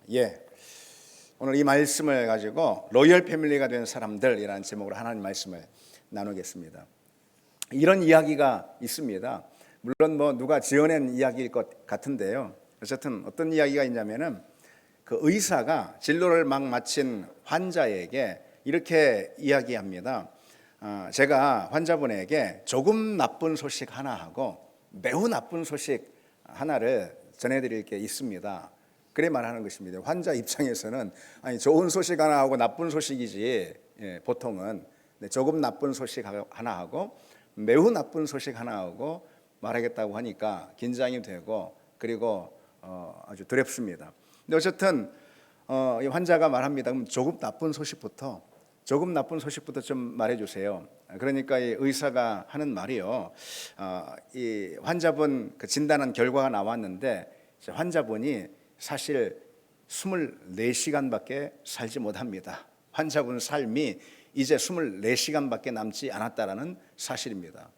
예, 오늘 이 말씀을 가지고 로열 패밀리가 된 사람들이라는 제목으로 하나님 말씀을 나누겠습니다. 이런 이야기가 있습니다. 물론 누가 지어낸 이야기일 것 같은데요. 어쨌든 어떤 이야기가 있냐면은 그 의사가 진료를 막 마친 환자에게 이렇게 이야기합니다. 제가 환자분에게 조금 나쁜 소식 하나 하고 매우 나쁜 소식 하나를 전해드릴 게 있습니다. 그래 말하는 것입니다. 환자 입장에서는 아니 좋은 소식 하나 하고 나쁜 소식이지, 보통은 조금 나쁜 소식 하나 하고 매우 나쁜 소식 하나 하고 말하겠다고 하니까 긴장이 되고 그리고 아주 두렵습니다. 근데 어쨌든 이 환자가 말합니다. 그럼 조금 나쁜 소식부터 좀 말해주세요. 그러니까 이 의사가 하는 말이요. 이 환자분 그 진단한 결과가 나왔는데 환자분이 사실 24시간밖에 살지 못합니다. 환자분 삶이 이제 24시간밖에 남지 않았다라는 사실입니다.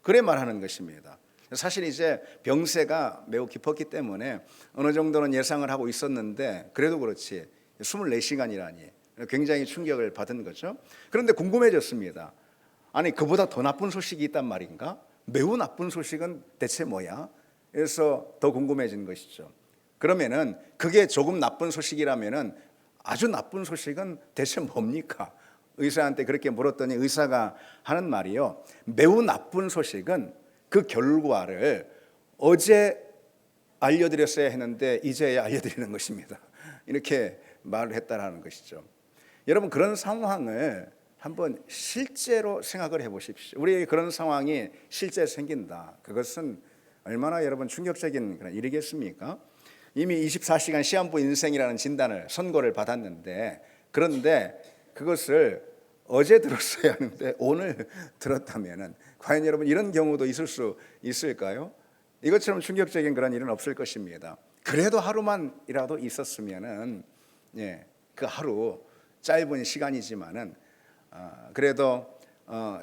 그래 말하는 것입니다. 사실 이제 병세가 매우 깊었기 때문에 어느 정도는 예상을 하고 있었는데 그래도 그렇지 24시간이라니 굉장히 충격을 받은 거죠. 그런데 궁금해졌습니다. 아니 그보다 더 나쁜 소식이 있단 말인가? 매우 나쁜 소식은 대체 뭐야? 그래서 더 궁금해진 것이죠. 그러면은 그게 조금 나쁜 소식이라면은 아주 나쁜 소식은 대체 뭡니까? 의사한테 그렇게 물었더니 의사가 하는 말이요. 매우 나쁜 소식은 그 결과를 어제 알려드렸어야 했는데 이제야 알려드리는 것입니다. 이렇게 말을 했다라는 것이죠. 여러분 그런 상황을 한번 실제로 생각을 해보십시오. 우리에게 그런 상황이 실제 생긴다. 그것은 얼마나 여러분 충격적인 그런 일이겠습니까? 이미 24시간 시한부 인생이라는 진단을 선고를 받았는데 그런데 그것을 어제 들었어야 하는데 오늘 들었다면은 과연 여러분 이런 경우도 있을 수 있을까요? 이것처럼 충격적인 그런 일은 없을 것입니다. 그래도 하루만이라도 있었으면은 그 하루 짧은 시간이지만은 그래도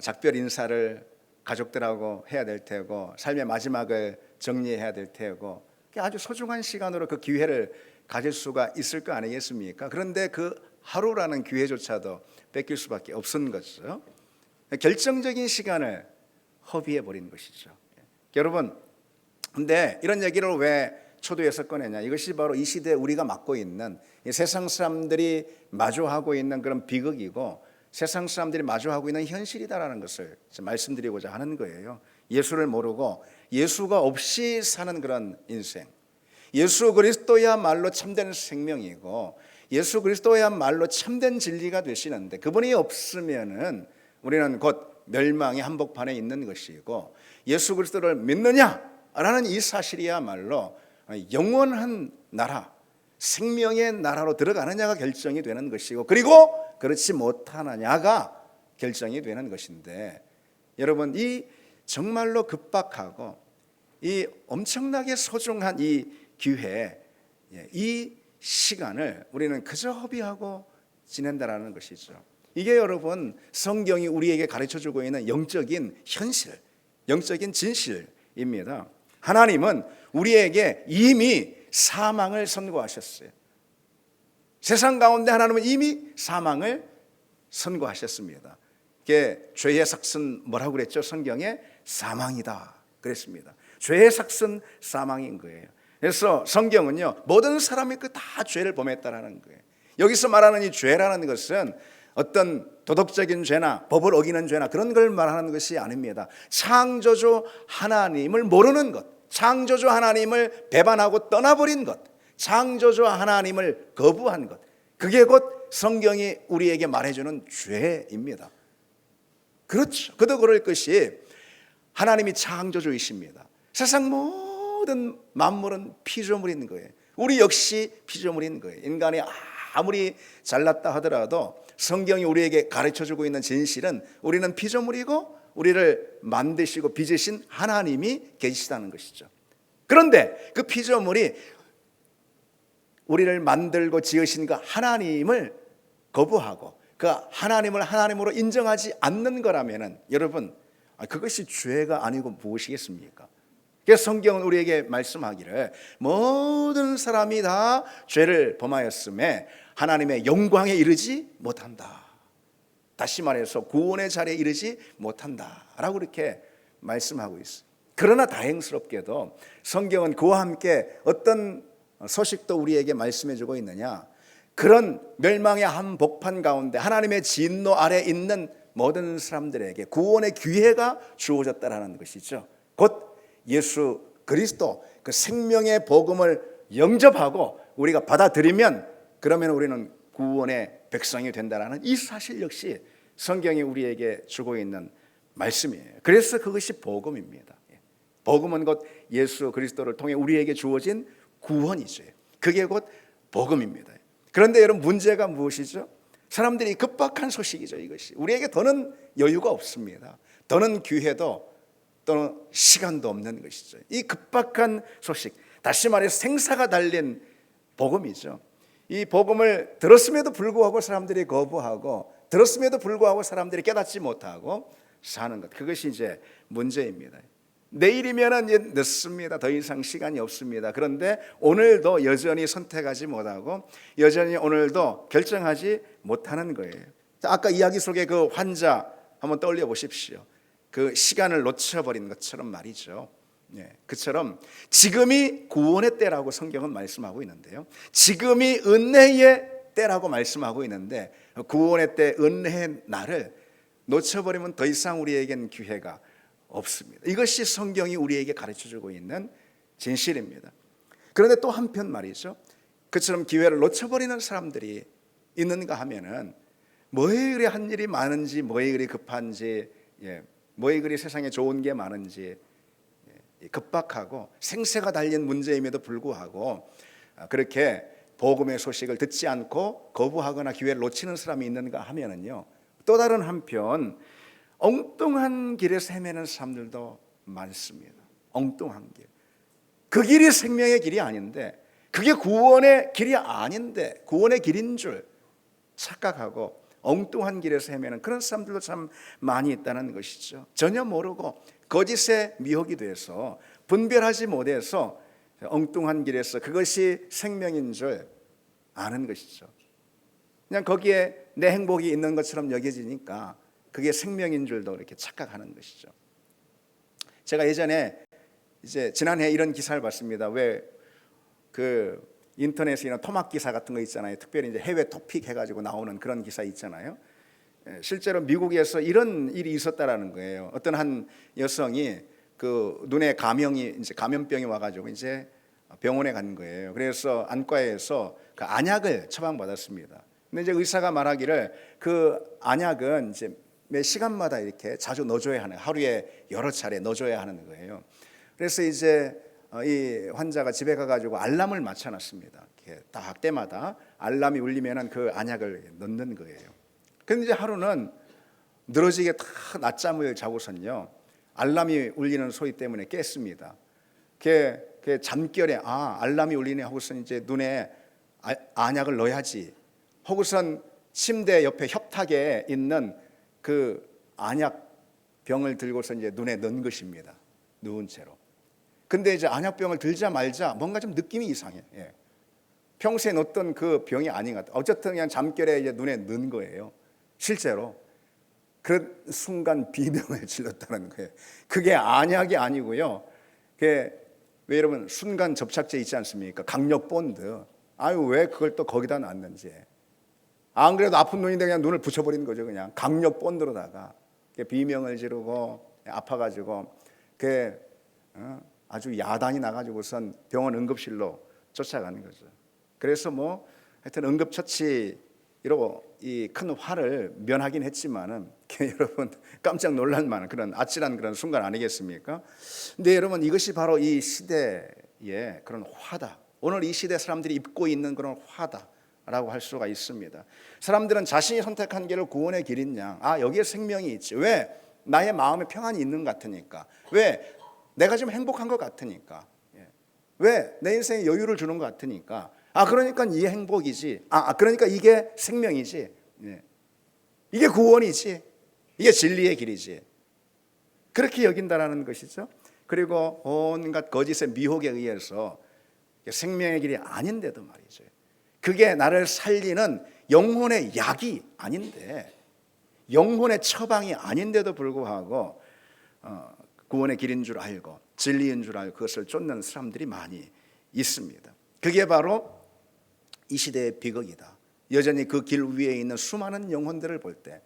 작별 인사를 가족들하고 해야 될 테고 삶의 마지막을 정리해야 될 테고 아주 소중한 시간으로 그 기회를 가질 수가 있을 거 아니겠습니까? 그런데 그 하루라는 기회조차도 뺏길 수밖에 없은 거죠. 결정적인 시간을 허비해 버린 것이죠. 여러분, 근데 이런 얘기를 왜 초두에서 꺼내냐? 이것이 바로 이 시대에 우리가 맡고 있는 이 세상 사람들이 마주하고 있는 그런 비극이고 세상 사람들이 마주하고 있는 현실이다라는 것을 말씀드리고자 하는 거예요. 예수를 모르고 예수가 없이 사는 그런 인생. 예수 그리스도야말로 참된 생명이고 예수 그리스도야말로 참된 진리가 되시는데 그분이 없으면은 우리는 곧 멸망의 한복판에 있는 것이고 예수 그리스도를 믿느냐라는 이 사실이야말로 영원한 나라, 생명의 나라로 들어가느냐가 결정이 되는 것이고 그리고 그렇지 못하느냐가 결정이 되는 것인데 여러분 이 정말로 급박하고 이 엄청나게 소중한 이 기회, 이 시간을 우리는 그저 허비하고 지낸다라는 것이죠. 이게 여러분 성경이 우리에게 가르쳐주고 있는 영적인 현실, 영적인 진실입니다. 하나님은 우리에게 이미 사망을 선고하셨어요. 세상 가운데 하나님은 이미 사망을 선고하셨습니다. 이게 죄의 삭은 뭐라고 그랬죠? 성경에 사망이다 그랬습니다. 죄의 삭은 사망인 거예요. 그래서 성경은요 모든 사람이 다 죄를 범했다라는 거예요. 여기서 말하는 이 죄라는 것은 어떤 도덕적인 죄나 법을 어기는 죄나 그런 걸 말하는 것이 아닙니다. 창조주 하나님을 모르는 것, 창조주 하나님을 배반하고 떠나버린 것, 창조주 하나님을 거부한 것, 그게 곧 성경이 우리에게 말해주는 죄입니다. 그렇죠. 그도 그럴 것이 하나님이 창조주이십니다. 세상 모든 만물은 피조물인 거예요. 우리 역시 피조물인 거예요. 인간이 아무리 잘났다 하더라도 성경이 우리에게 가르쳐주고 있는 진실은 우리는 피조물이고 우리를 만드시고 빚으신 하나님이 계시다는 것이죠. 그런데 그 피조물이 우리를 만들고 지으신 그 하나님을 거부하고 그 하나님을 하나님으로 인정하지 않는 거라면은 여러분 그것이 죄가 아니고 무엇이겠습니까? 그래서 성경은 우리에게 말씀하기를 모든 사람이 다 죄를 범하였음에 하나님의 영광에 이르지 못한다. 다시 말해서 구원의 자리에 이르지 못한다라고 이렇게 말씀하고 있어요. 그러나 다행스럽게도 성경은 그와 함께 어떤 소식도 우리에게 말씀해주고 있느냐, 그런 멸망의 한복판 가운데 하나님의 진노 아래 있는 모든 사람들에게 구원의 기회가 주어졌다라는 것이죠. 곧 예수 그리스도 그 생명의 복음을 영접하고 우리가 받아들이면 그러면 우리는 구원의 백성이 된다라는 이 사실 역시 성경이 우리에게 주고 있는 말씀이에요. 그래서 그것이 복음입니다. 복음은 곧 예수 그리스도를 통해 우리에게 주어진 구원이죠. 그게 곧 복음입니다. 그런데 여러분, 문제가 무엇이죠? 사람들이 급박한 소식이죠. 이것이 우리에게 더는 여유가 없습니다. 더는 기회도 또는 시간도 없는 것이죠. 이 급박한 소식, 다시 말해서 생사가 달린 복음이죠. 이 복음을 들었음에도 불구하고 사람들이 거부하고, 들었음에도 불구하고 사람들이 깨닫지 못하고 사는 것, 그것이 이제 문제입니다. 내일이면 늦습니다. 더 이상 시간이 없습니다. 그런데 오늘도 여전히 선택하지 못하고 여전히 오늘도 결정하지 못하는 거예요. 아까 이야기 속에 그 환자 한번 떠올려 보십시오. 그 시간을 놓쳐버린 것처럼 말이죠. 그처럼 지금이 구원의 때라고 성경은 말씀하고 있는데요, 지금이 은혜의 때라고 말씀하고 있는데 구원의 때, 은혜의 날을 놓쳐버리면 더 이상 우리에겐 기회가 없습니다. 이것이 성경이 우리에게 가르쳐주고 있는 진실입니다. 그런데 또 한편 말이죠, 그처럼 기회를 놓쳐버리는 사람들이 있는가 하면은 뭐에 그리 한 일이 많은지, 뭐에 그리 급한지, 뭐에 그리 세상에 좋은 게 많은지, 급박하고 생사가 달린 문제임에도 불구하고 그렇게 복음의 소식을 듣지 않고 거부하거나 기회를 놓치는 사람이 있는가 하면은요, 또 다른 한편 엉뚱한 길에서 헤매는 사람들도 많습니다. 엉뚱한 길, 그 길이 생명의 길이 아닌데, 그게 구원의 길이 아닌데 구원의 길인 줄 착각하고 엉뚱한 길에서 헤매는 그런 사람들도 참 많이 있다는 것이죠. 전혀 모르고 거짓의 미혹이 돼서 분별하지 못해서 엉뚱한 길에서 그것이 생명인 줄 아는 것이죠. 그냥 거기에 내 행복이 있는 것처럼 여겨지니까 그게 생명인 줄도 이렇게 착각하는 것이죠. 제가 예전에 이제 지난해 이런 기사를 봤습니다. 왜 그 인터넷에 이런 토막 기사 같은 거 있잖아요. 특별히 이제 해외 토픽 해가지고 나오는 그런 기사 있잖아요. 실제로 미국에서 이런 일이 있었다라는 거예요. 어떤 한 여성이 그 눈에 이제 감염병이 와가지고 이제 병원에 간 거예요. 그래서 안과에서 그 안약을 처방받았습니다. 근데 이제 의사가 말하기를 그 안약은 이제 매 시간마다 이렇게 자주 넣어줘야 하는, 하루에 여러 차례 넣어줘야 하는 거예요. 그래서 이제 이 환자가 집에 가가지고 알람을 맞춰놨습니다. 이렇게 딱 때마다 알람이 울리면은 그 안약을 넣는 거예요. 근데 이제 하루는 늘어지게 다 낮잠을 자고선요, 알람이 울리는 소리 때문에 깼습니다. 그 잠결에 알람이 울리네 하고선 이제 눈에 안약을 넣어야지 하고선 침대 옆에 협탁에 있는 그 안약병을 들고서 이제 눈에 넣은 것입니다. 누운 채로. 근데 이제 안약병을 들자 말자 뭔가 좀 느낌이 이상해. 평소에 넣었던 그 병이 아닌 것 같아. 어쨌든 그냥 잠결에 이제 눈에 넣은 거예요. 실제로 그 순간 비명을 질렀다는 거예요. 그게 안약이 아니고요. 왜 여러분 순간 접착제 있지 않습니까? 강력 본드. 아유, 왜 그걸 또 거기다 놨는지. 안 그래도 아픈 눈인데 그냥 눈을 붙여버린 거죠. 그냥 강력 본드로다가 비명을 지르고 아파가지고 아주 야단이 나가지고선 병원 응급실로 쫓아가는 거죠. 그래서 뭐 하여튼 응급처치로 이 큰 화를 면하긴 했지만은 여러분 깜짝 놀랄 만한 그런 아찔한 그런 순간 아니겠습니까? 근데 여러분, 이것이 바로 이 시대의 그런 화다. 오늘 이 시대 사람들이 입고 있는 그런 화다라고 할 수가 있습니다. 사람들은 자신이 선택한 길을 구원의 길인 양, 여기에 생명이 있지. 왜? 나의 마음에 평안이 있는 것 같으니까. 왜? 내가 좀 행복한 것 같으니까. 왜? 내 인생에 여유를 주는 것 같으니까. 그러니까 이게 행복이지. 그러니까 이게 생명이지. 이게 구원이지. 이게 진리의 길이지. 그렇게 여긴다라는 것이죠. 그리고 온갖 거짓의 미혹에 의해서 생명의 길이 아닌데도 말이죠. 그게 나를 살리는 영혼의 약이 아닌데, 영혼의 처방이 아닌데도 불구하고 구원의 길인 줄 알고 진리인 줄 알고 그것을 쫓는 사람들이 많이 있습니다. 그게 바로 이 시대의 비극이다. 여전히 그 길 위에 있는 수많은 영혼들을 볼 때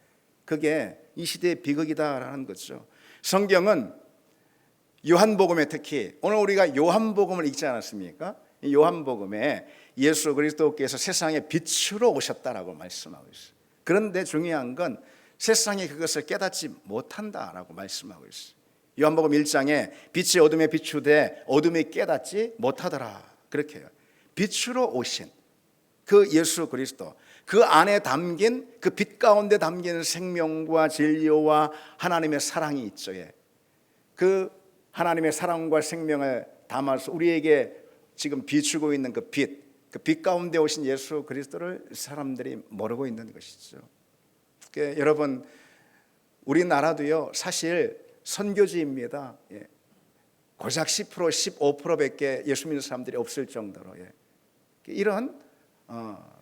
그게 이 시대의 비극이다라는 거죠. 성경은 요한복음에, 특히 오늘 우리가 요한복음을 읽지 않았습니까? 이 요한복음에 예수 그리스도께서 세상에 빛으로 오셨다라고 말씀하고 있어요. 그런데 중요한 건 세상이 그것을 깨닫지 못한다라고 말씀하고 있어요. 요한복음 1장에 빛이 어둠에 비추되 어둠이 깨닫지 못하더라, 그렇게 해요. 빛으로 오신 그 예수 그리스도, 그 안에 담긴 그 빛 가운데 담긴 생명과 진리와 하나님의 사랑이 있죠. 그 하나님의 사랑과 생명을 담아서 우리에게 지금 비추고 있는 그 빛 가운데 오신 예수 그리스도를 사람들이 모르고 있는 것이죠. 그러니까 여러분, 우리나라도요 사실 선교지입니다. 고작 10%, 15%밖에 예수 믿는 사람들이 없을 정도로 이런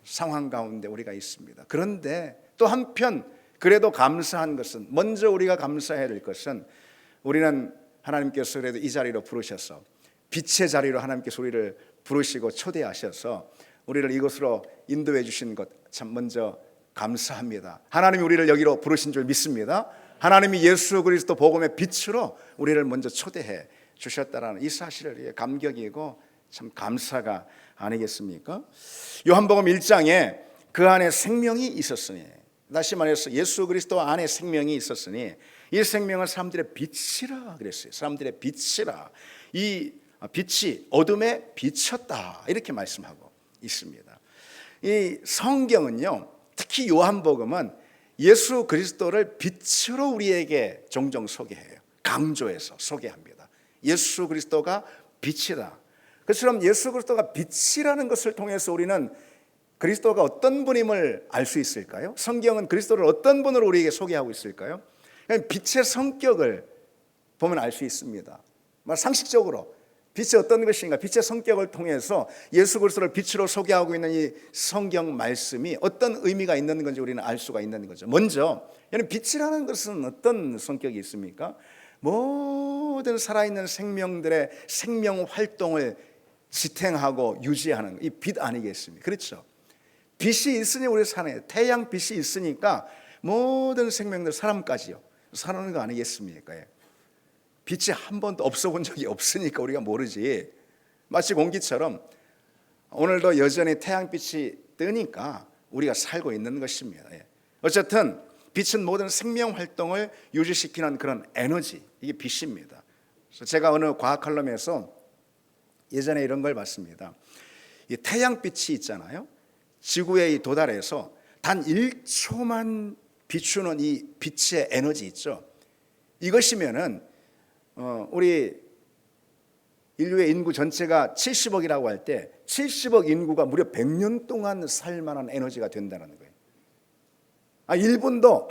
상황 가운데 우리가 있습니다. 그런데 또 한편 그래도 감사한 것은, 먼저 우리가 감사해야 될 것은, 우리는 하나님께서 그래도 이 자리로 부르셔서 빛의 자리로 하나님께서 우리를 부르시고 초대하셔서 우리를 이곳으로 인도해 주신 것 참 먼저 감사합니다. 하나님이 우리를 여기로 부르신 줄 믿습니다. 하나님이 예수 그리스도 복음의 빛으로 우리를 먼저 초대해 주셨다라는 이 사실을 감격이고 참 감사가 아니겠습니까? 요한복음 1장에 그 안에 생명이 있었으니, 다시 말해서 예수 그리스도 안에 생명이 있었으니 이 생명은 사람들의 빛이라 그랬어요. 사람들의 빛이라. 이 빛이 어둠에 비쳤다, 이렇게 말씀하고 있습니다. 이 성경은요, 특히 요한복음은 예수 그리스도를 빛으로 우리에게 종종 소개해요. 강조해서 소개합니다. 예수 그리스도가 빛이다. 그처럼 예수 그리스도가 빛이라는 것을 통해서 우리는 그리스도가 어떤 분임을 알 수 있을까요? 성경은 그리스도를 어떤 분으로 우리에게 소개하고 있을까요? 빛의 성격을 보면 알 수 있습니다. 상식적으로 빛이 어떤 것인가, 빛의 성격을 통해서 예수 그리스도를 빛으로 소개하고 있는 이 성경 말씀이 어떤 의미가 있는 건지 우리는 알 수가 있는 거죠. 먼저 빛이라는 것은 어떤 성격이 있습니까? 모든 살아있는 생명들의 생명 활동을 지탱하고 유지하는 이 빛 아니겠습니까? 그렇죠. 빛이 있으니 우리 사는, 태양 빛이 있으니까 모든 생명들, 사람까지요, 사는 거 아니겠습니까? 빛이 한 번도 없어 본 적이 없으니까 우리가 모르지. 마치 공기처럼 오늘도 여전히 태양빛이 뜨니까 우리가 살고 있는 것입니다. 어쨌든 빛은 모든 생명 활동을 유지시키는 그런 에너지, 이게 빛입니다. 그래서 제가 어느 과학 칼럼에서 예전에 이런 걸 봤습니다. 이 태양빛이 있잖아요. 지구에 도달해서 단 1초만 비추는 이 빛의 에너지 있죠. 이것이면은 우리 인류의 인구 전체가 70억이라고 할 때 70억 인구가 무려 100년 동안 살 만한 에너지가 된다는 거예요. 1분도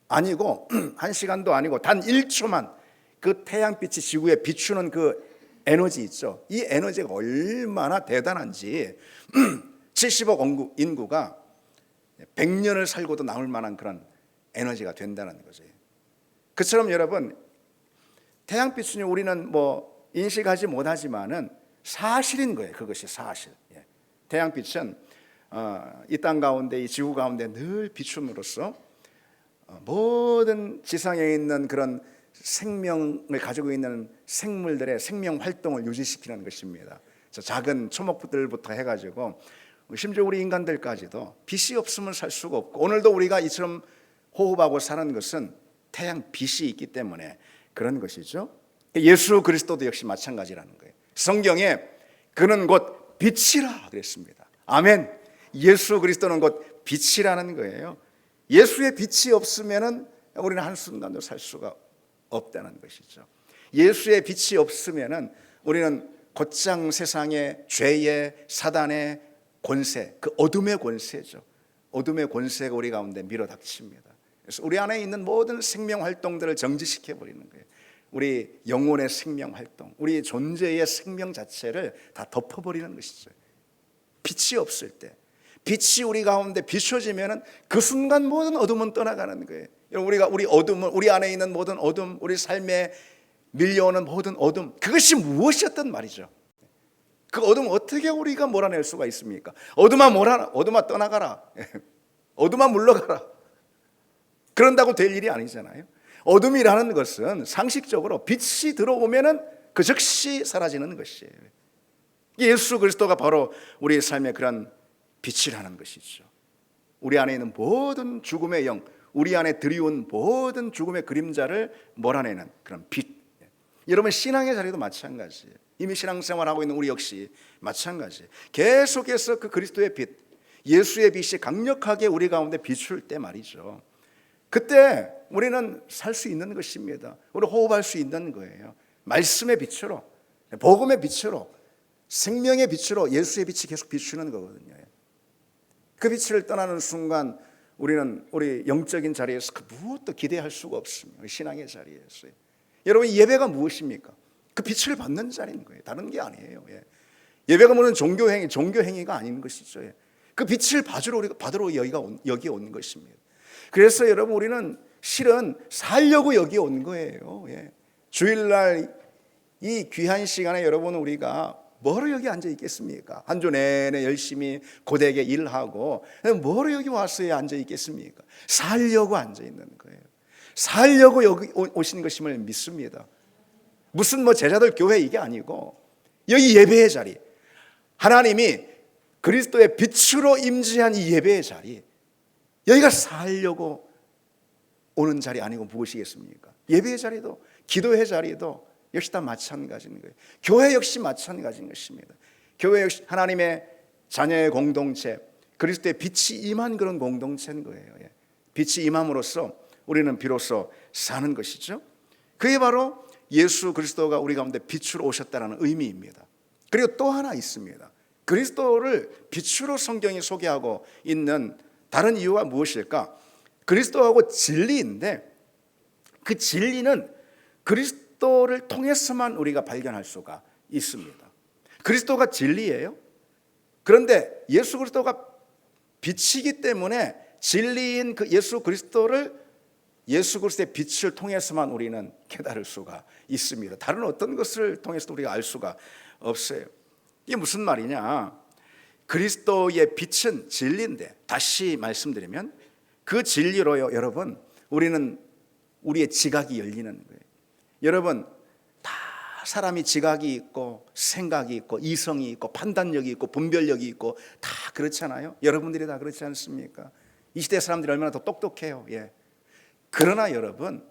아니고 1시간도 아니고 단 1초만 그 태양빛이 지구에 비추는 그 에너지 있죠. 이 에너지가 얼마나 대단한지 70억 인구가 100년을 살고도 남을 만한 그런 에너지가 된다는 거죠. 그처럼 여러분, 태양빛은 우리는 인식하지 못하지만은 사실인 거예요. 그것이 사실. 태양빛은 이 땅 가운데, 이 지구 가운데 늘 비춤으로써 모든 지상에 있는 그런 생명을 가지고 있는 생물들의 생명 활동을 유지시키는 것입니다. 작은 초목들부터 해가지고 심지어 우리 인간들까지도 빛이 없으면 살 수가 없고, 오늘도 우리가 이처럼 호흡하고 사는 것은 태양 빛이 있기 때문에 그런 것이죠. 예수 그리스도도 역시 마찬가지라는 거예요. 성경에 그는 곧 빛이라 그랬습니다. 아멘. 예수 그리스도는 곧 빛이라는 거예요. 예수의 빛이 없으면은 우리는 한순간도 살 수가 없다는 것이죠. 예수의 빛이 없으면은 우리는 곧장 세상의 죄의, 사단의 권세, 그 어둠의 권세죠. 어둠의 권세가 우리 가운데 밀어닥칩니다. 그래서 우리 안에 있는 모든 생명 활동들을 정지시켜 버리는 거예요. 우리 영혼의 생명 활동, 우리 존재의 생명 자체를 다 덮어버리는 것이죠. 빛이 없을 때, 빛이 우리 가운데 비춰지면은 그 순간 모든 어둠은 떠나가는 거예요. 우리 어둠을, 우리 안에 있는 모든 어둠, 우리 삶에 밀려오는 모든 어둠, 그것이 무엇이었단 말이죠. 그 어둠 어떻게 우리가 몰아낼 수가 있습니까? 어둠아 떠나가라. 어둠아 물러가라. 그런다고 될 일이 아니잖아요. 어둠이라는 것은 상식적으로 빛이 들어오면은 그 즉시 사라지는 것이에요. 예수 그리스도가 바로 우리의 삶의 그런 빛이라는 것이죠. 우리 안에 있는 모든 죽음의 영, 우리 안에 들이온 모든 죽음의 그림자를 몰아내는 그런 빛. 여러분 신앙의 자리도 마찬가지예요. 이미 신앙생활하고 있는 우리 역시 마찬가지예요. 계속해서 그 그리스도의 빛, 예수의 빛이 강력하게 우리 가운데 비출 때 말이죠. 그때 우리는 살 수 있는 것입니다. 우리 호흡할 수 있는 거예요. 말씀의 빛으로, 복음의 빛으로, 생명의 빛으로 예수의 빛이 계속 비추는 거거든요. 그 빛을 떠나는 순간 우리는 우리 영적인 자리에서 그 무엇도 기대할 수가 없습니다. 신앙의 자리에서요. 여러분 예배가 무엇입니까? 그 빛을 받는 자리인 거예요. 다른 게 아니에요. 예배가 뭐는 종교행위가 아닌 것이죠. 그 빛을 받으러 여기 온 것입니다. 그래서 여러분 우리는 실은 살려고 여기 온 거예요. 주일날 이 귀한 시간에 여러분 우리가 뭐로 여기 앉아 있겠습니까? 한 주 내내 열심히 고되게 일하고 뭐로 여기 와서 앉아 있겠습니까? 살려고 앉아 있는 거예요. 살려고 여기 오신 것임을 믿습니다. 무슨 제자들 교회 이게 아니고 여기 예배의 자리, 하나님이 그리스도의 빛으로 임재한 이 예배의 자리, 여기가 살려고 오는 자리 아니고 무엇이겠습니까? 예배의 자리도 기도의 자리도 역시 다 마찬가지인 거예요. 교회 역시 마찬가지인 것입니다. 교회 역시 하나님의 자녀의 공동체, 그리스도의 빛이 임한 그런 공동체인 거예요. 빛이 임함으로써 우리는 비로소 사는 것이죠. 그게 바로 예수 그리스도가 우리 가운데 빛으로 오셨다는 의미입니다. 그리고 또 하나 있습니다. 그리스도를 빛으로 성경이 소개하고 있는 다른 이유가 무엇일까? 그리스도하고 진리인데 그 진리는 그리스도를 통해서만 우리가 발견할 수가 있습니다. 그리스도가 진리예요. 그런데 예수 그리스도가 빛이기 때문에 진리인 그 예수 그리스도의 빛을 통해서만 우리는 깨달을 수가 있습니다. 다른 어떤 것을 통해서도 우리가 알 수가 없어요. 이게 무슨 말이냐? 그리스도의 빛은 진리인데, 다시 말씀드리면 그 진리로요, 여러분, 우리의 지각이 열리는 거예요. 여러분, 다 사람이 지각이 있고 생각이 있고 이성이 있고 판단력이 있고 분별력이 있고 다 그렇잖아요. 여러분들이 다 그렇지 않습니까? 이 시대 사람들이 얼마나 더 똑똑해요. 그러나 여러분,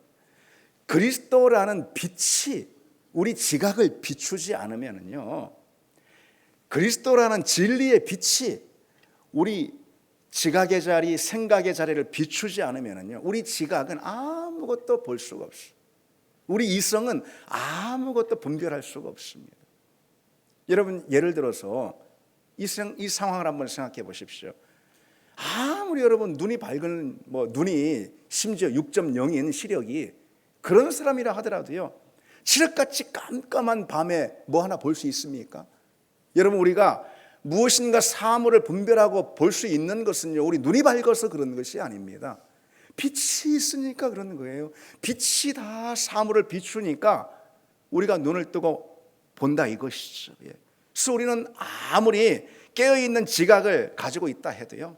그리스도라는 빛이 우리 지각을 비추지 않으면요, 그리스도라는 진리의 빛이 우리 지각의 자리, 생각의 자리를 비추지 않으면요, 우리 지각은 아무것도 볼 수가 없어요. 우리 이성은 아무것도 분별할 수가 없습니다. 여러분 예를 들어서 이 상황을 한번 생각해 보십시오. 아무리 여러분 눈이 밝은 눈이 심지어 6.0인 시력이 그런 사람이라 하더라도요, 칠흑같이 깜깜한 밤에 뭐 하나 볼 수 있습니까? 여러분 우리가 무엇인가 사물을 분별하고 볼 수 있는 것은요, 우리 눈이 밝아서 그런 것이 아닙니다. 빛이 있으니까 그런 거예요. 빛이 다 사물을 비추니까 우리가 눈을 뜨고 본다 이것이죠. 그래서 우리는 아무리 깨어있는 지각을 가지고 있다 해도요,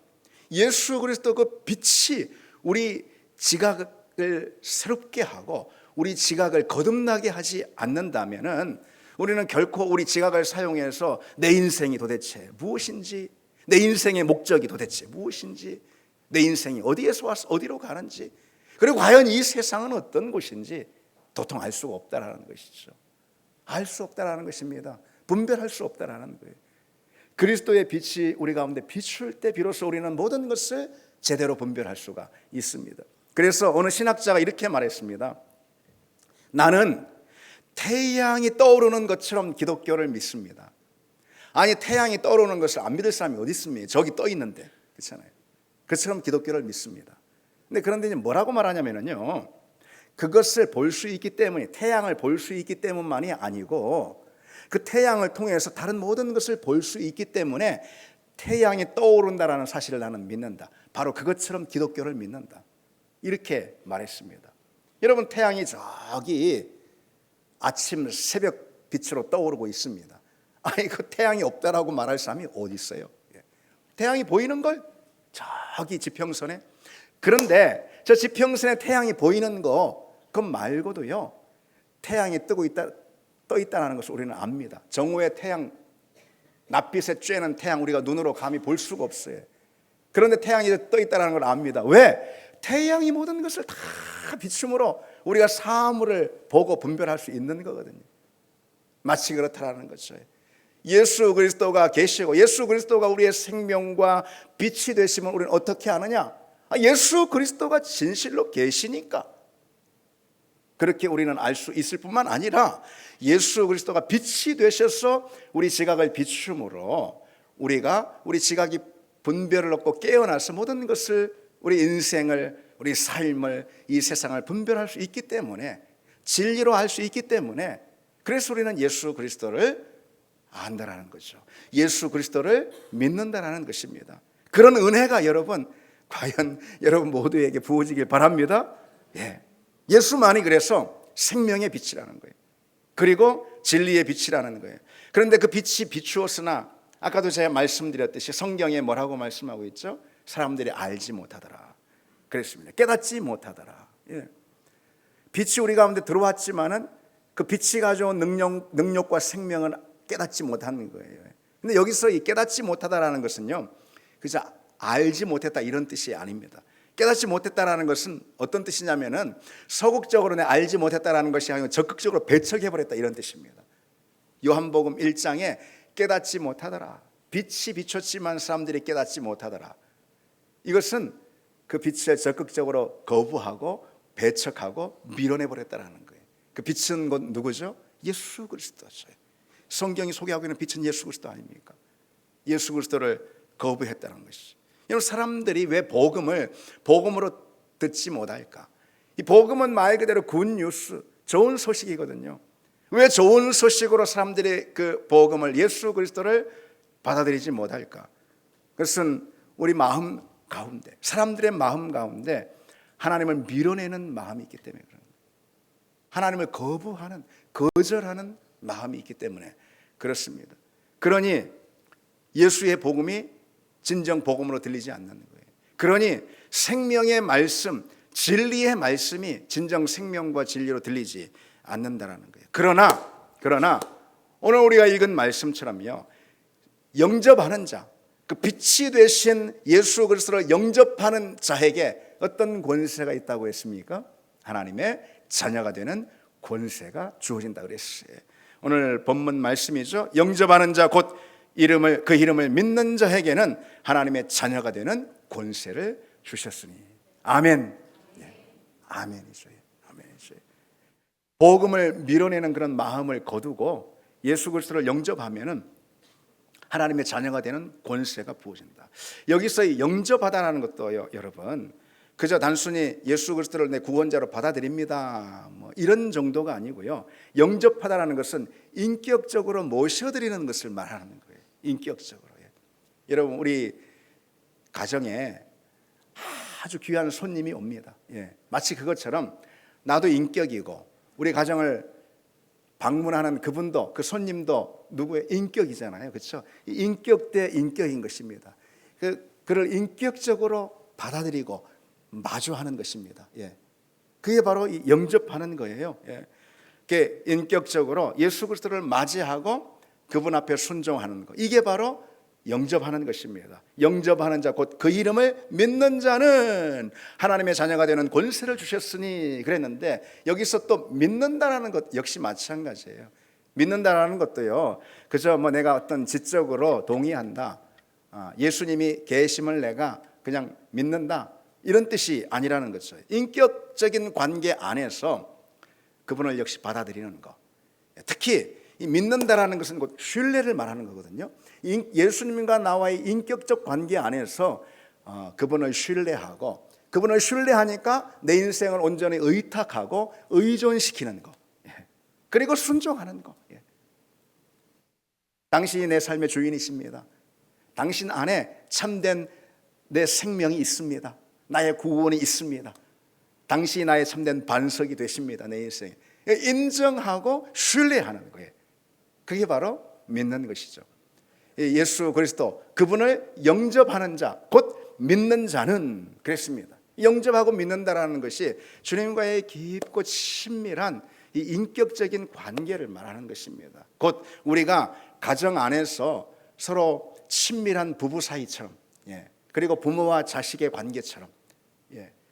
예수 그리스도 그 빛이 우리 지각을 새롭게 하고 우리 지각을 거듭나게 하지 않는다면은 우리는 결코 우리 지각을 사용해서 내 인생이 도대체 무엇인지, 내 인생의 목적이 도대체 무엇인지, 내 인생이 어디에서 와서 어디로 가는지, 그리고 과연 이 세상은 어떤 곳인지 도통 알 수가 없다라는 것이죠. 알 수 없다라는 것입니다. 분별할 수 없다라는 거예요. 그리스도의 빛이 우리 가운데 비출 때 비로소 우리는 모든 것을 제대로 분별할 수가 있습니다. 그래서 어느 신학자가 이렇게 말했습니다. 나는 태양이 떠오르는 것처럼 기독교를 믿습니다. 아니, 태양이 떠오르는 것을 안 믿을 사람이 어디 있습니까? 저기 떠 있는데, 그렇잖아요. 그처럼 기독교를 믿습니다. 그런데 이제 뭐라고 말하냐면요, 그것을 볼 수 있기 때문에, 태양을 볼 수 있기 때문만이 아니고 그 태양을 통해서 다른 모든 것을 볼 수 있기 때문에 태양이 떠오른다라는 사실을 나는 믿는다. 바로 그것처럼 기독교를 믿는다. 이렇게 말했습니다. 여러분, 태양이 저기 아침 새벽 빛으로 떠오르고 있습니다. 아니, 그 태양이 없다라고 말할 사람이 어디 있어요? 태양이 보이는 걸 저기 지평선에. 그런데 저 지평선에 태양이 보이는 거 그것 말고도요, 태양이 떠 있다는 것을 우리는 압니다. 정오의 태양, 낯빛에 쬐는 태양 우리가 눈으로 감히 볼 수가 없어요. 그런데 태양이 떠 있다는 걸 압니다. 왜? 태양이 모든 것을 다 비춤으로 우리가 사물을 보고 분별할 수 있는 거거든요. 마치 그렇다라는 거죠. 예수 그리스도가 계시고 예수 그리스도가 우리의 생명과 빛이 되시면 우리는 어떻게 아느냐? 예수 그리스도가 진실로 계시니까 그렇게 우리는 알 수 있을 뿐만 아니라 예수 그리스도가 빛이 되셔서 우리 지각을 비춤으로 우리가 우리 지각이 분별을 얻고 깨어나서 모든 것을, 우리 인생을, 우리 삶을, 이 세상을 분별할 수 있기 때문에, 진리로 알 수 있기 때문에, 그래서 우리는 예수 그리스도를 안다라는 거죠. 예수 그리스도를 믿는다라는 것입니다. 그런 은혜가 여러분, 과연 여러분 모두에게 부어지길 바랍니다. 예수만이 그래서 생명의 빛이라는 거예요. 그리고 진리의 빛이라는 거예요. 그런데 그 빛이 비추었으나 아까도 제가 말씀드렸듯이 성경에 뭐라고 말씀하고 있죠? 사람들이 알지 못하더라 그랬습니다. 깨닫지 못하더라. 빛이 우리 가운데 들어왔지만은 그 빛이 가져온 능력과 생명은 깨닫지 못하는 거예요. 근데 여기서 이 깨닫지 못하다라는 것은요, 그저 알지 못했다 이런 뜻이 아닙니다. 깨닫지 못했다라는 것은 어떤 뜻이냐면은 소극적으로 내 알지 못했다라는 것이 아니고 적극적으로 배척해버렸다 이런 뜻입니다. 요한복음 1장에 깨닫지 못하더라, 빛이 비췄지만 사람들이 깨닫지 못하더라, 이것은 그 빛을 적극적으로 거부하고 배척하고 밀어내버렸다라는 거예요. 그 빛은 곧 누구죠? 예수 그리스도죠. 성경이 소개하고 있는 빛은 예수 그리스도 아닙니까? 예수 그리스도를 거부했다는 것이죠. 여러분, 사람들이 왜 복음으로 듣지 못할까? 이 복음은 말 그대로 굿뉴스, 좋은 소식이거든요. 왜 좋은 소식으로 사람들이 그 복음을, 예수 그리스도를 받아들이지 못할까? 그것은 우리 마음 가운데, 사람들의 마음 가운데 하나님을 밀어내는 마음이 있기 때문에 그런 거예요. 하나님을 거부하는, 거절하는 마음이 있기 때문에 그렇습니다. 그러니 예수의 복음이 진정 복음으로 들리지 않는 거예요. 그러니 생명의 말씀, 진리의 말씀이 진정 생명과 진리로 들리지 않는다라는 거예요. 그러나 오늘 우리가 읽은 말씀처럼요, 영접하는 자, 그 빛이 되신 예수 그리스도를 영접하는 자에게 어떤 권세가 있다고 했습니까? 하나님의 자녀가 되는 권세가 주어진다 그랬어요. 오늘 본문 말씀이죠. 영접하는 자, 곧 그 이름을 믿는 자에게는 하나님의 자녀가 되는 권세를 주셨으니. 아멘. 아멘이죠. 아멘이죠. 복음을 밀어내는 그런 마음을 거두고 예수 그리스도를 영접하면은 하나님의 자녀가 되는 권세가 부어진다. 여기서 이 영접하다라는 것도요, 여러분, 그저 단순히 예수 그리스도를 내 구원자로 받아들입니다, 뭐 이런 정도가 아니고요. 영접하다라는 것은 인격적으로 모셔드리는 것을 말하는 거예요. 인격적으로. 여러분, 우리 가정에 아주 귀한 손님이 옵니다. 마치 그것처럼 나도 인격이고 우리 가정을 방문하는 그분도, 그 손님도 누구의 인격이잖아요. 그렇죠? 인격 대 인격인 것입니다. 그를 인격적으로 받아들이고 마주하는 것입니다. 그게 바로 영접하는 거예요. 인격적으로 예수 그리스도를 맞이하고 그분 앞에 순종하는 것, 이게 바로 영접하는 것입니다. 영접하는 자, 곧 그 이름을 믿는 자는 하나님의 자녀가 되는 권세를 주셨으니 그랬는데, 여기서 또 믿는다라는 것 역시 마찬가지예요. 믿는다라는 것도요, 그저 뭐 내가 어떤 지적으로 동의한다, 예수님이 계심을 내가 그냥 믿는다, 이런 뜻이 아니라는 거죠. 인격적인 관계 안에서 그분을 역시 받아들이는 것. 특히 이 믿는다라는 것은 곧 신뢰를 말하는 거거든요. 예수님과 나와의 인격적 관계 안에서 그분을 신뢰하고 그분을 신뢰하니까 내 인생을 온전히 의탁하고 의존시키는 거, 그리고 순종하는 거. 당신이 내 삶의 주인이십니다. 당신 안에 참된 내 생명이 있습니다. 나의 구원이 있습니다. 당신이 나의 참된 반석이 되십니다. 내 인생에 인정하고 신뢰하는 거예요. 그게 바로 믿는 것이죠. 예수 그리스도 그분을 영접하는 자, 곧 믿는 자는 그랬습니다. 영접하고 믿는다라는 것이 주님과의 깊고 친밀한 이 인격적인 관계를 말하는 것입니다. 곧 우리가 가정 안에서 서로 친밀한 부부 사이처럼, 그리고 부모와 자식의 관계처럼,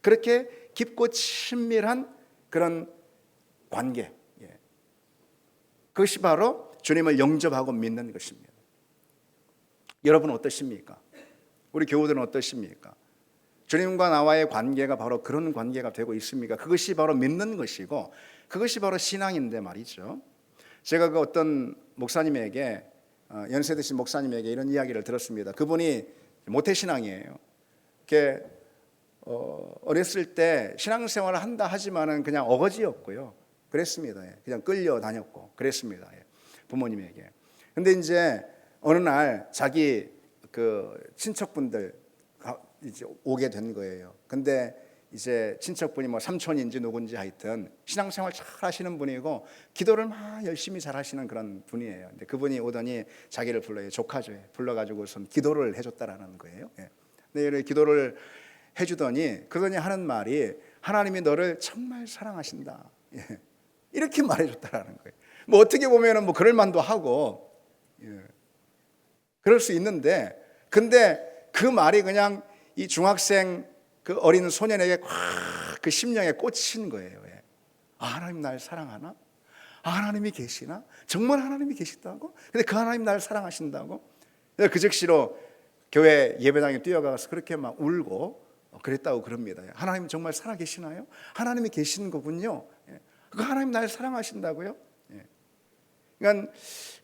그렇게 깊고 친밀한 그런 관계, 그것이 바로 주님을 영접하고 믿는 것입니다. 여러분 어떠십니까? 우리 교우들은 어떠십니까? 주님과 나와의 관계가 바로 그런 관계가 되고 있습니까? 그것이 바로 믿는 것이고 그것이 바로 신앙인데 말이죠. 제가 그 어떤 목사님에게, 연세 드신 목사님에게 이런 이야기를 들었습니다. 그분이 모태신앙이에요. 어렸을 때 신앙생활을 한다 하지만은 그냥 어거지였고요. 그랬습니다. 그냥 끌려다녔고 그랬습니다. 부모님에게. 근데 이제 어느 날 자기 그 친척분들 이제 오게 된 거예요. 근데 이제 친척분이 뭐 삼촌인지 누군지 하여튼 신앙생활 잘 하시는 분이고 기도를 막 열심히 잘 하시는 그런 분이에요. 근데 그분이 오더니 자기를 불러요. 조카죠. 불러가지고선 기도를 해줬다라는 거예요. 근데 기도를 해주더니 그러더니 하는 말이 하나님이 너를 정말 사랑하신다. 이렇게 말해줬다라는 거예요. 뭐 어떻게 보면은 뭐 그럴 만도 하고, 그럴 수 있는데, 근데 그 말이 그냥 이 중학생 그 어린 소년에게 확 그 심령에 꽂힌 거예요. 아, 하나님 날 사랑하나? 아, 하나님이 계시나? 정말 하나님이 계시다고? 근데 그 하나님 날 사랑하신다고? 그 즉시로 교회 예배당에 뛰어가서 그렇게 막 울고 그랬다고 그럽니다. 하나님 정말 살아계시나요? 하나님이 계신 거군요. 그 하나님 날 사랑하신다고요? 그러니까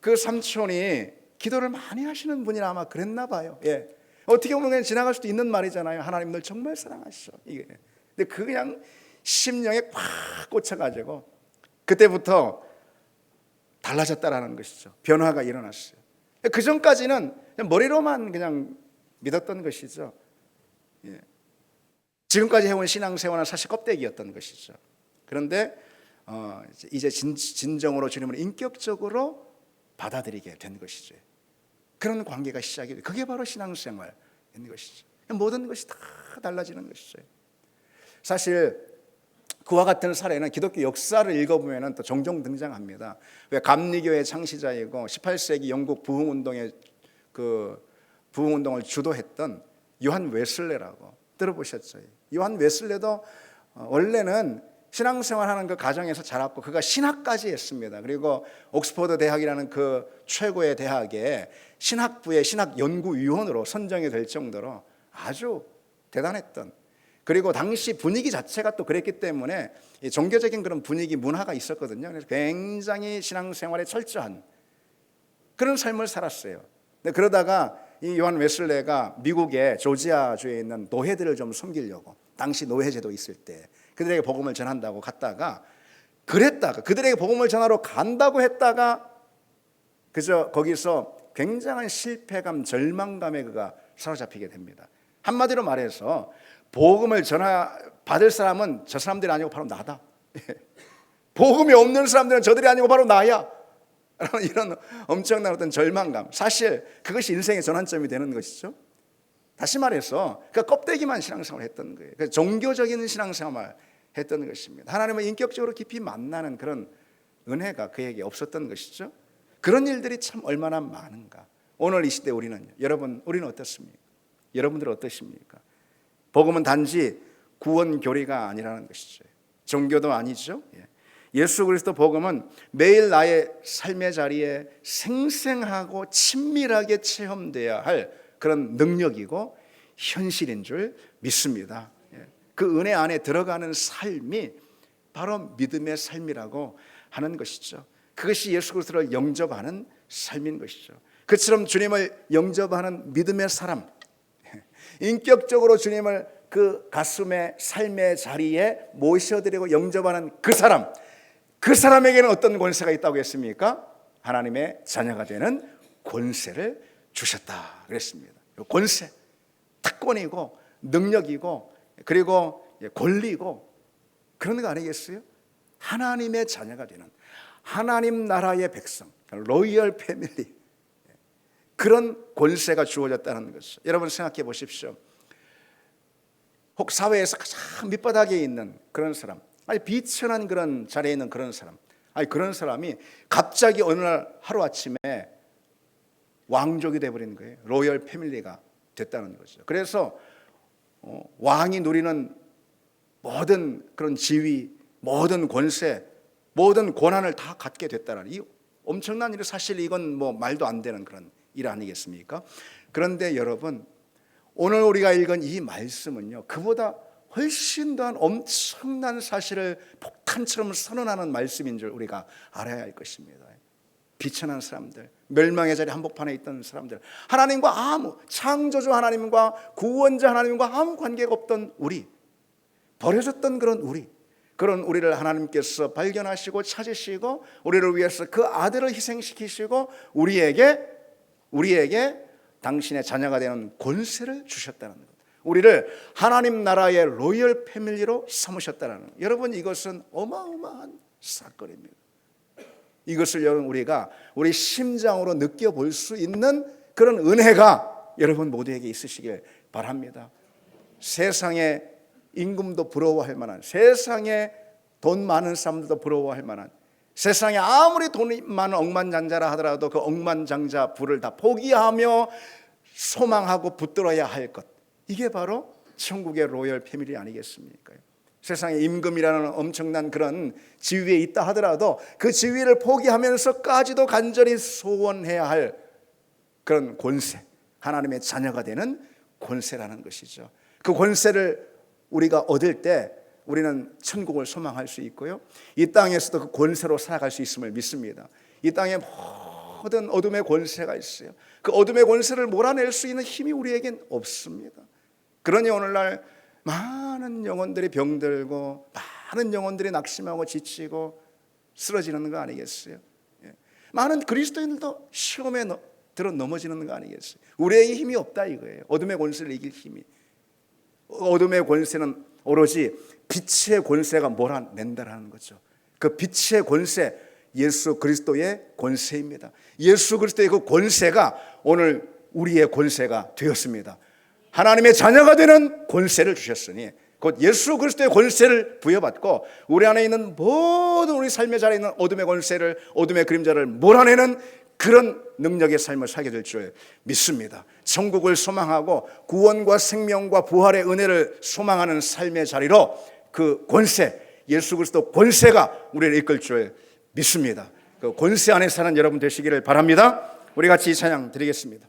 그 삼촌이 기도를 많이 하시는 분이라 아마 그랬나 봐요. 어떻게 보면 그냥 지나갈 수도 있는 말이잖아요. 하나님 늘 정말 사랑하시죠. 이게. 근데 그 그냥 심령에 꽉 꽂혀가지고 그때부터 달라졌다라는 것이죠. 변화가 일어났어요. 그 전까지는 그냥 머리로만 그냥 믿었던 것이죠. 지금까지 해온 신앙생활은 사실 껍데기였던 것이죠. 그런데 이제 진정으로 주님을 인격적으로 받아들이게 된 것이죠. 그런 관계가 시작이 돼요. 그게 바로 신앙생활인 것이죠. 모든 것이 다 달라지는 것이죠. 사실 그와 같은 사례는 기독교 역사를 읽어보면 또 종종 등장합니다. 왜 감리교의 창시자이고 18세기 영국 부흥운동의 그 부흥운동을 주도했던 요한 웨슬레라고 들어보셨죠? 요한 웨슬레도 원래는 신앙생활하는 그 가정에서 자랐고 그가 신학까지 했습니다. 그리고 옥스퍼드 대학이라는 그 최고의 대학에 신학부의 신학연구위원으로 선정이 될 정도로 아주 대단했던, 그리고 당시 분위기 자체가 또 그랬기 때문에 종교적인 그런 분위기 문화가 있었거든요. 그래서 굉장히 신앙생활에 철저한 그런 삶을 살았어요. 근데 그러다가 이 요한 웨슬레가 미국의 조지아주에 있는 노예들을 좀 섬기려고, 당시 노예제도 있을 때 그들에게 복음을 전한다고 갔다가, 그랬다가 그들에게 복음을 전하러 간다고 했다가 그저 거기서 굉장한 실패감, 절망감에 그가 사로잡히게 됩니다. 한마디로 말해서 복음을 받을 사람은 저 사람들이 아니고 바로 나다. 복음이 없는 사람들은 저들이 아니고 바로 나야. 이런 엄청난 어떤 절망감, 사실 그것이 인생의 전환점이 되는 것이죠. 다시 말해서 그 껍데기만 신앙생활을 했던 거예요. 그 종교적인 신앙생활을 했던 것입니다. 하나님을 인격적으로 깊이 만나는 그런 은혜가 그에게 없었던 것이죠. 그런 일들이 참 얼마나 많은가. 오늘 이 시대 우리는요. 여러분, 우리는 어떻습니까? 여러분들은 어떠십니까? 복음은 단지 구원 교리가 아니라는 것이죠. 종교도 아니죠. 예수 그리스도 복음은 매일 나의 삶의 자리에 생생하고 친밀하게 체험돼야 할 그런 능력이고 현실인 줄 믿습니다. 그 은혜 안에 들어가는 삶이 바로 믿음의 삶이라고 하는 것이죠. 그것이 예수 그리스도를 영접하는 삶인 것이죠. 그처럼 주님을 영접하는 믿음의 사람, 인격적으로 주님을 그 가슴의 삶의 자리에 모셔드리고 영접하는 그 사람에게는 어떤 권세가 있다고 했습니까? 하나님의 자녀가 되는 권세를 주셨다 그랬습니다. 권세, 특권이고 능력이고 그리고 권리고 그런 거 아니겠어요? 하나님의 자녀가 되는 하나님 나라의 백성, 로열 패밀리, 그런 권세가 주어졌다는 것을 여러분 생각해 보십시오. 혹 사회에서 가장 밑바닥에 있는 그런 사람, 아니 비천한 그런 자리에 있는 그런 사람, 아니 그런 사람이 갑자기 어느 날 하루아침에 왕족이 되어버린 거예요. 로열 패밀리가 됐다는 거죠. 그래서 왕이 누리는 모든 그런 지위, 모든 권세, 모든 권한을 다 갖게 됐다는 이 엄청난 일, 사실 이건 뭐 말도 안 되는 그런 일 아니겠습니까? 그런데 여러분, 오늘 우리가 읽은 이 말씀은요, 그보다 훨씬 더한 엄청난 사실을 폭탄처럼 선언하는 말씀인 줄 우리가 알아야 할 것입니다. 비천한 사람들, 멸망의 자리 한복판에 있던 사람들, 하나님과 창조주 하나님과 구원자 하나님과 아무 관계가 없던 우리, 버려졌던 그런 우리를 하나님께서 발견하시고 찾으시고 우리를 위해서 그 아들을 희생시키시고 우리에게 당신의 자녀가 되는 권세를 주셨다는 것, 우리를 하나님 나라의 로열 패밀리로 삼으셨다는 것. 여러분, 이것은 어마어마한 사건입니다. 이것을 여러분 우리가 우리 심장으로 느껴볼 수 있는 그런 은혜가 여러분 모두에게 있으시길 바랍니다. 세상에 임금도 부러워할 만한, 세상에 돈 많은 사람들도 부러워할 만한, 세상에 아무리 돈이 많은 억만장자라 하더라도 그 억만장자 부를 다 포기하며 소망하고 붙들어야 할 것, 이게 바로 천국의 로열 패밀리 아니겠습니까? 세상에 임금이라는 엄청난 그런 지위에 있다 하더라도 그 지위를 포기하면서까지도 간절히 소원해야 할 그런 권세, 하나님의 자녀가 되는 권세라는 것이죠. 그 권세를 우리가 얻을 때 우리는 천국을 소망할 수 있고요, 이 땅에서도 그 권세로 살아갈 수 있음을 믿습니다. 이 땅에 모든 어둠의 권세가 있어요. 그 어둠의 권세를 몰아낼 수 있는 힘이 우리에겐 없습니다. 그러니 오늘날 많은 영혼들이 병들고 많은 영혼들이 낙심하고 지치고 쓰러지는 거 아니겠어요? 많은 그리스도인들도 시험에 들어 넘어지는 거 아니겠어요? 우리에게 힘이 없다 이거예요. 어둠의 권세를 이길 힘이. 어둠의 권세는 오로지 빛의 권세가 몰아낸다라는 거죠. 그 빛의 권세, 예수 그리스도의 권세입니다. 예수 그리스도의 그 권세가 오늘 우리의 권세가 되었습니다. 하나님의 자녀가 되는 권세를 주셨으니 곧 예수 그리스도의 권세를 부여받고 우리 안에 있는 모든 우리 삶의 자리에 있는 어둠의 권세를, 어둠의 그림자를 몰아내는 그런 능력의 삶을 살게 될 줄 믿습니다. 천국을 소망하고 구원과 생명과 부활의 은혜를 소망하는 삶의 자리로 그 권세, 예수 그리스도 권세가 우리를 이끌 줄 믿습니다. 그 권세 안에 사는 여러분 되시기를 바랍니다. 우리 같이 찬양 드리겠습니다.